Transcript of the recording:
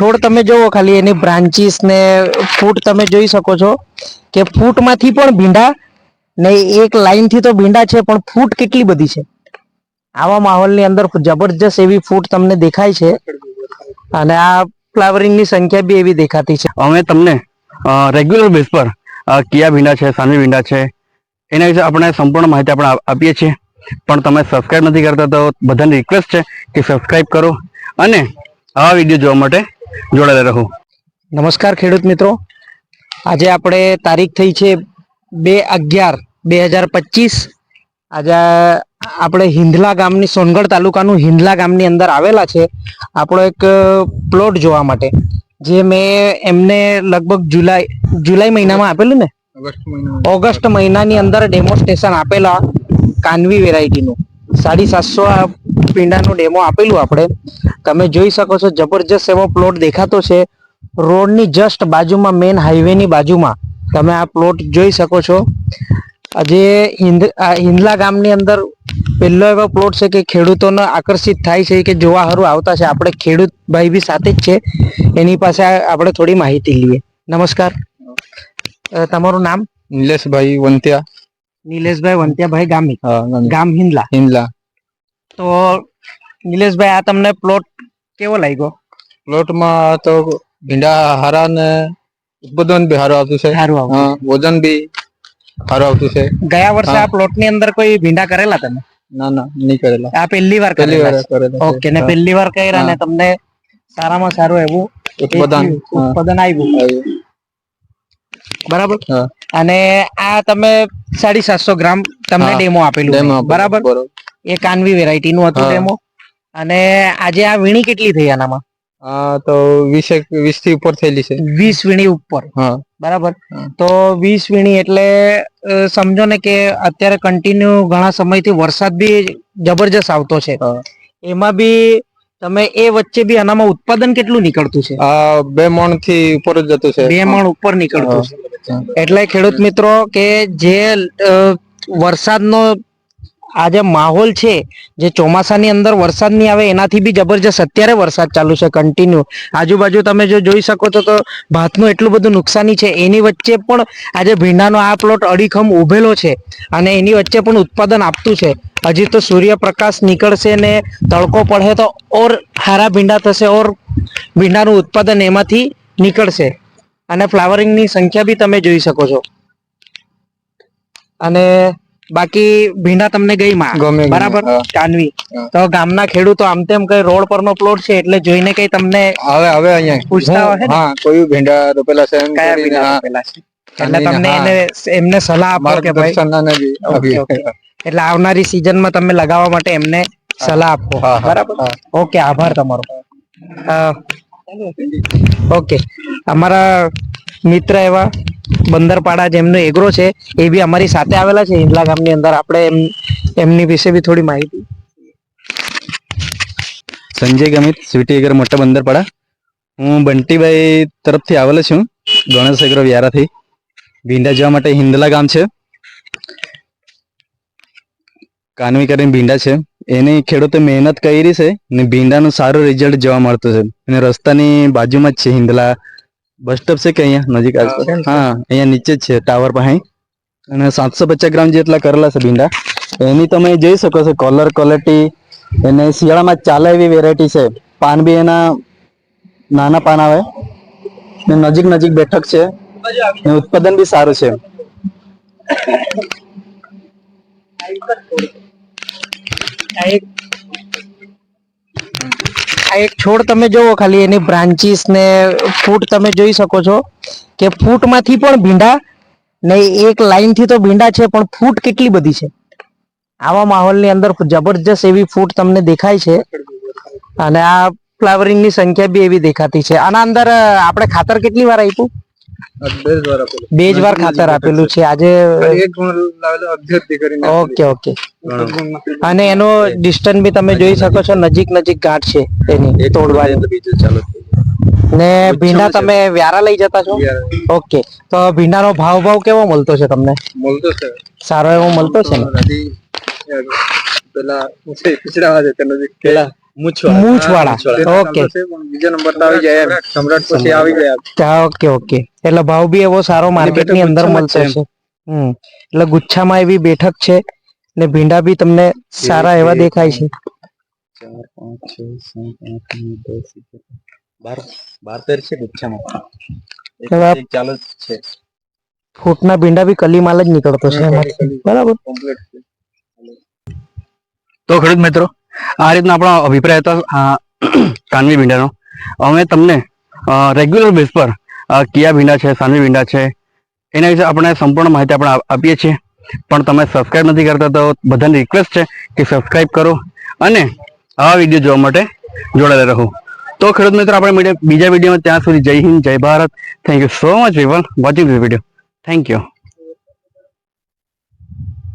છોડ તમે જોવો ખાલી એની બ્રાન્ચીસ ને ફૂટ તમે જોઈ શકો છો કે ફૂટમાંથી પણ ભીંડા ને એક લાઈન થી તો ભીંડા છે પણ ફૂટ કેટલી બધી છે. આવા માહોલની અંદર જબરજસ્ત એવી ફૂટ તમને દેખાય છે અને આ ફ્લાવરિંગ ની સંખ્યા બી એવી દેખાતી છે. અમે તમને રેગ્યુલર બેઝ પર કયા ભીંડા છે, સાનવી ભીંડા છે, એના વિશે આપણે સંપૂર્ણ માહિતી આપણે આપીએ છીએ. પણ તમે સબસ્ક્રાઇબ નથી કરતા તો બધાને રિક્વેસ્ટ છે કે સબસ્ક્રાઇબ કરો અને આવા વિડીયો જોવા માટે જોડાયેલા રહો. નમસ્કાર ખેડૂત મિત્રો, આજે આપણે તારીખ થઈ છે 2/11/2025. આજે આપણે હિંદલા ગામની સોનગઢ તાલુકાનું હિંદલા ગામની અંદર આવેલા છે આપણો એક પ્લોટ જોવા માટે, જે મેં એમને લગભગ જુલાઈ મહિનામાં આપેલું ને ઓગસ્ટ મહિનાની અંદર ડેમોન્સ્ટ્રેશન આપેલા કાનવી વેરાયટીનું 750 પીંડાનું ડેમો આપેલું. આપણે તમે જોઈ શકો છો જબરજસ્ત એવો પ્લોટ દેખાતો છે. રોડની જસ્ટ બાજુમાં, મેન હાઈવેની બાજુમાં તમે આ પ્લોટ જોઈ શકો છો. આજે હિંદલા ગામની અંદર પહેલો એવો પ્લોટ છે કે ખેડૂતોને આકર્ષિત થાય છે કે જોવા સારું આવતા છે. આપણે ખેડૂત ભાઈ બી સાથે જ છે, એની પાસે આપણે થોડી માહિતી લઈએ. નમસ્કાર, તમારું નામ? નિલેશભાઈ વંત્યા. નિલેશભાઈ વંત્યાભાઈ ગામી, ગામ હિંદલા. હિંદલા. તો નિલેશભાઈ, આ તમને પ્લોટ કેવો લાગ્યો? પ્લોટમાં તો ભીંડા હારા ને ઉત્પાદન બી સારું આવતું છે. વજન બી સારું આવતું છે. ગયા વર્ષે આ પ્લોટ ની અંદર કોઈ ભીંડા કરેલા તમે? ના નહીં કરેલા. આ પહેલી વાર કરેલા? ઓકે. ને પહેલી વાર કર્યા ને તમને સારામાં સારું એવું ઉત્પાદન આવ્યું, બરાબર? અને આ તમે 750 ગ્રામ તમને ડેમો આપેલું, બરાબર? એ કાનવી વેરાયટી નું હતું ડેમો. અને આજે આ વીણી કેટલી થઈ આનામાં? તો 20 થી ઉપર થયેલી છે. 20 વીણી ઉપર, બરાબર? તો 20 વીણી એટલે સમજો ને કે અત્યારે કન્ટિન્યુ ઘણા સમયથી વરસાદ બી જબરજસ્ત આવતો છે. એમાં બી તમે એ વચ્ચે બી આનામાં ઉત્પાદન કેટલું નીકળતું છે? 2 મણ થી ઉપર જ જતું છે. 2 મણ ઉપર નીકળતું છે. એટલે ખેડૂત મિત્રો કે જે વરસાદનો આ જે માહોલ છે, જે ચોમાસાની અંદર વરસાદ નહીં આવે એનાથી બી જબરજસ્ત અત્યારે વરસાદ ચાલુ છે કન્ટિન્યુ. આજુબાજુ તમે જો જોઈ શકો છો તો ભાતનું એટલું બધું નુકસાની છે. એની વચ્ચે પણ આજે ભીંડાનો આ પ્લોટ અડીખમ ઉભેલો છે અને એની વચ્ચે પણ ઉત્પાદન આપતું છે. હજી તો સૂર્યપ્રકાશ નીકળશે ને તડકો પડે તો ઓર હારા ભીંડા થશે, ઓર ભીંડાનું ઉત્પાદન એમાંથી નીકળશે. અને ફ્લાવરિંગની સંખ્યા બી તમે જોઈ શકો છો. અને બાકી ભીંડા તમને ગઈ માં, બરાબર? કાનવી તો ગામના ખેડૂતો આમ તેમ કઈ રોડ પરનો પ્લોટ છે એટલે જોઈને કઈ તમને હવે અહીંયા પૂછતા હોય ને કોઈ ભીંડા રોપેલા છે, કયા ભીંડા રોપેલા છે, એટલે તમને એમને સલાહ આપો કે ભાઈ એટલે આવનારી સિઝનમાં તમે લગાવવા માટે એમને સલાહ આપો, બરાબર? ઓકે, આભાર તમારો. ઓકે, અમારા મિત્ર એવા બંદરપાડા જેમનો એગ્રો છે એ બી અમારી સાથે આવેલા છે હિંદલા ગામની અંદર. આપણે એમની વિશે બી થોડી માહિતી. સંજય ગમિત, સ્વીટી એગ્રો, મોટા બંદરપાડા. હું બંટીભાઈ તરફથી આવેલો છું, ગણેશ એગ્રો વ્યારાથી. ભીંડા જોવા માટે હિંદલા ગામ છે. કાનવી કરીને ભીંડા છે, એની ખેડૂતે મહેનત કરી છે ને ભીંડાનું સારું રિઝલ્ટ જોવા મળતું છે. અને રસ્તાની બાજુમાં જ છે હિંદલા બસ સ્ટોપ છે કે અહીંયા નજીક? અહીંયા નીચે જ છે ટાવર પાસે. અને 750 ગ્રામ જેટલા કરેલા છે ભીંડા. એની તમે જોઈ શકો છો કલર ક્વોલિટી, એને શિયાળામાં ચાલે એવી વેરાયટી છે. પાન બી એના નાના પાન આવે ને નજીક બેઠક છે ને ઉત્પાદન બી સારું છે. આ એક છોડ તમે જોવો ખાલી એની બ્રાન્ચીસ ને ફૂટ તમે જોઈ શકો છો કે ફૂટમાંથી પણ ભીંડા ને એક લાઈન થી તો ભીંડા છે પણ ફૂટ કેટલી બધી છે. આવા માહોલની અંદર જબરજસ્ત એવી ફૂટ તમને દેખાય છે. અને આ ફ્લાવરિંગ ની સંખ્યા બી એવી દેખાતી છે. આના અંદર આપણે ખાતર કેટલી વાર આપ્યું? 2 જ વાર ખાતર આપેલું છે. આજે ઓકે. અને એનો ડિસ્ટન્સ બી તમે જોઈ શકો છો, નજીક ગાંઠ છે એની તોડવાની. ને ભીંડા તમે વ્યારા લઈ જતા છો? ઓકે. તો ભીંડાનો ભાવ કેવો મળતો છે તમને? મળતો છે, સારો એવો મળતો છે ને? પેલા મૂછવાળા ઓકે બીજો નંબર તો આવી જાય એમ. સમ્રાટ પછી આવી જાય. ઓકે ઓકે એટલે ભાવ બી એવો સારો માર્કેટ ની અંદર મળતો છે. એટલે ગુચ્છામાં એવી બેઠક છે ને ભીંડા બી તમને સારા એવા દેખાય છે. 4 5 6 7 8 9 10 11 12 13 છે ગુચ્છામાં. એક ચાલુ જ છે. ફૂટના ભીંડા બી કલી માલ જ નીકળતો છે એમાંથી. બરાબર. તો ખેડૂત મિત્રો આ રીતના આપણો અભિપ્રાય હતો કાનવી ભીંડાનો. અમે તમને રેગ્યુલર બેઝ પર કિયા ભીંડા છે, સાનવી ભીંડા છે, એના વિશે આપણે સંપૂર્ણ માહિતી આપણે આપીએ છીએ. પણ તમે સબસ્ક્રાઇબ નથી કરતા તો બધાને રિક્વેસ્ટ છે કે સબસ્ક્રાઇબ કરો અને આવા વિડીયો જોવા માટે જોડાયેલા રહો. તો ખેડૂત મિત્રો આપણે મળીએ બીજા વિડીયોમાં. ત્યાં સુધી જય હિન્દ, જય Bharat. Thank you so much people watching this video. Thank you.